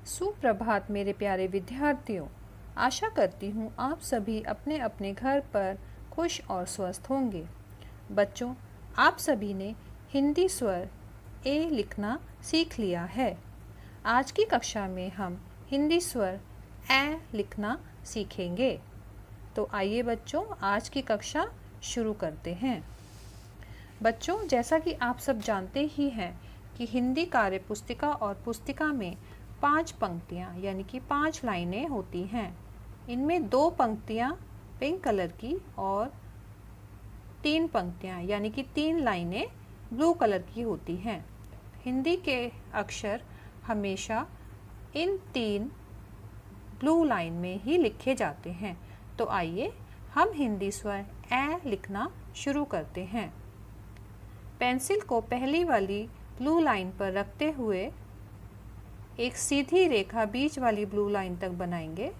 सुप्रभात मेरे प्यारे विद्यार्थियों। आशा करती हूँ आप सभी अपने अपने घर पर खुश और स्वस्थ होंगे। बच्चों, आप सभी ने हिंदी स्वर ए लिखना सीख लिया है। आज की कक्षा में हम हिंदी स्वर ए लिखना सीखेंगे। तो आइए बच्चों, आज की कक्षा शुरू करते हैं। बच्चों, जैसा कि आप सब जानते ही हैं कि हिंदी कार्य पुस्तिका और पुस्तिका में 5 पंक्तियाँ यानी कि 5 लाइनें होती हैं। इनमें 2 पंक्तियाँ पिंक कलर की और 3 पंक्तियाँ यानी कि 3 लाइनें ब्लू कलर की होती हैं। हिंदी के अक्षर हमेशा इन 3 ब्लू लाइन में ही लिखे जाते हैं। तो आइए हम हिंदी स्वर ए लिखना शुरू करते हैं। पेंसिल को पहली वाली ब्लू लाइन पर रखते हुए एक सीधी रेखा बीच वाली ब्लू लाइन तक बनाएंगे।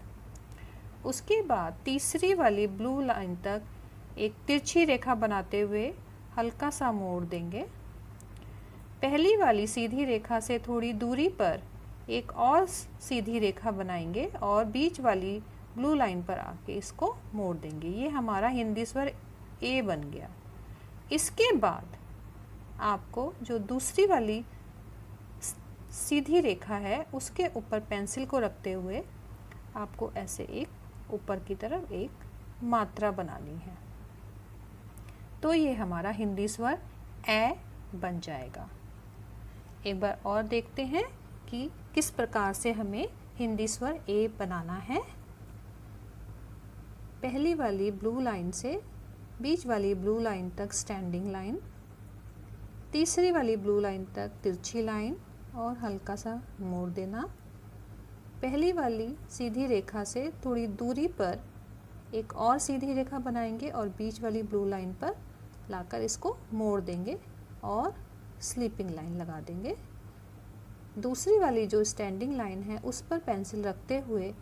उसके बाद तीसरी वाली ब्लू लाइन तक एक तिरछी रेखा बनाते हुए हल्का सा मोड़ देंगे। पहली वाली सीधी रेखा से थोड़ी दूरी पर एक और सीधी रेखा बनाएंगे और बीच वाली ब्लू लाइन पर आके इसको मोड़ देंगे। ये हमारा हिंदी स्वर ए बन गया। इसके बाद आपको जो दूसरी वाली सीधी रेखा है उसके ऊपर पेंसिल को रखते हुए आपको ऐसे एक ऊपर की तरफ एक मात्रा बनानी है। तो ये हमारा हिंदी स्वर ए बन जाएगा। एक बार और देखते हैं कि किस प्रकार से हमें हिंदी स्वर ए बनाना है। पहली वाली ब्लू लाइन से बीच वाली ब्लू लाइन तक स्टैंडिंग लाइन, तीसरी वाली ब्लू लाइन तक तिरछी लाइन और हल्का सा मोड़ देना। पहली वाली सीधी रेखा से थोड़ी दूरी पर एक और सीधी रेखा बनाएंगे और बीच वाली ब्लू लाइन पर लाकर इसको मोड़ देंगे और स्लीपिंग लाइन लगा देंगे। दूसरी वाली जो स्टैंडिंग लाइन है उस पर पेंसिल रखते हुए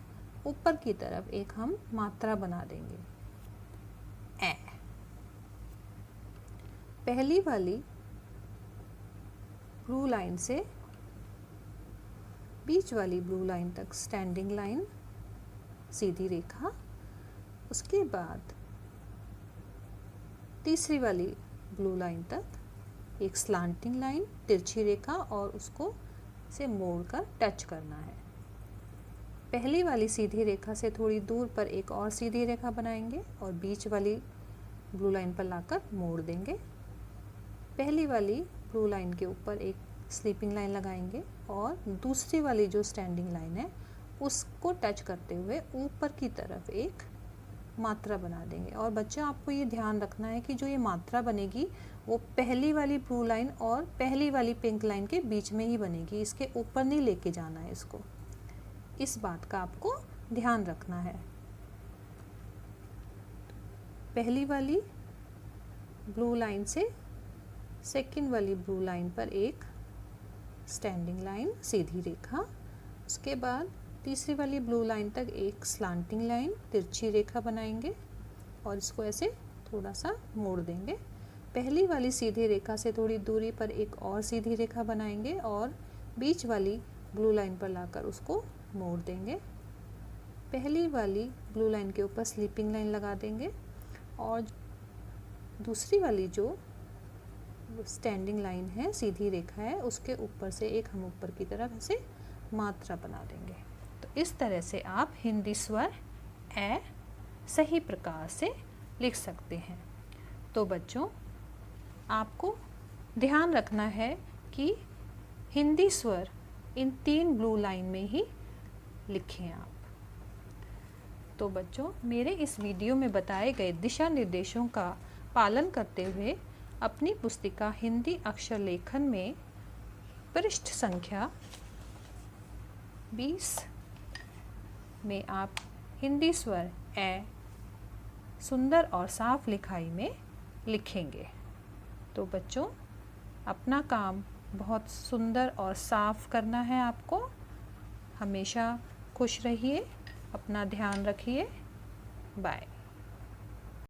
ऊपर की तरफ एक हम मात्रा बना देंगे ए। पहली वाली ब्लू लाइन से बीच वाली ब्लू लाइन तक स्टैंडिंग लाइन, सीधी रेखा। उसके बाद तीसरी वाली ब्लू लाइन तक एक स्लांटिंग लाइन, तिरछी रेखा और उसको से मोड़कर टच करना है। पहली वाली सीधी रेखा से थोड़ी दूर पर एक और सीधी रेखा बनाएंगे और बीच वाली ब्लू लाइन पर लाकर मोड़ देंगे। पहली वाली ब्लू लाइन के ऊपर एक स्लीपिंग लाइन लगाएंगे और दूसरी वाली जो स्टैंडिंग लाइन है उसको टच करते हुए ऊपर की तरफ एक मात्रा बना देंगे। और बच्चों, आपको ये ध्यान रखना है कि जो ये मात्रा बनेगी वो पहली वाली ब्लू लाइन और पहली वाली पिंक लाइन के बीच में ही बनेगी। इसके ऊपर नहीं लेके जाना है इसको। इस बात का आपको ध्यान रखना है। पहली वाली ब्लू लाइन से सेकंड वाली ब्लू लाइन पर एक स्टैंडिंग लाइन, सीधी रेखा। उसके बाद तीसरी वाली ब्लू लाइन तक एक स्लांटिंग लाइन, तिरछी रेखा बनाएंगे और इसको ऐसे थोड़ा सा मोड़ देंगे। पहली वाली सीधी रेखा से थोड़ी दूरी पर एक और सीधी रेखा बनाएंगे और बीच वाली ब्लू लाइन पर लाकर उसको मोड़ देंगे। पहली वाली ब्लू लाइन के ऊपर स्लीपिंग लाइन लगा देंगे और दूसरी वाली जो स्टैंडिंग लाइन है, सीधी रेखा है, उसके ऊपर से एक हम ऊपर की तरफ ऐसे मात्रा बना देंगे। तो इस तरह से आप हिंदी स्वर ए सही प्रकार से लिख सकते हैं। तो बच्चों, आपको ध्यान रखना है कि हिंदी स्वर इन 3 ब्लू लाइन में ही लिखें आप। तो बच्चों, मेरे इस वीडियो में बताए गए दिशा निर्देशों का पालन करते हुए अपनी पुस्तिका हिंदी अक्षर लेखन में पृष्ठ संख्या 20 में आप हिंदी स्वर ए सुंदर और साफ लिखाई में लिखेंगे। तो बच्चों, अपना काम बहुत सुंदर और साफ करना है आपको। हमेशा खुश रहिए, अपना ध्यान रखिए। बाय।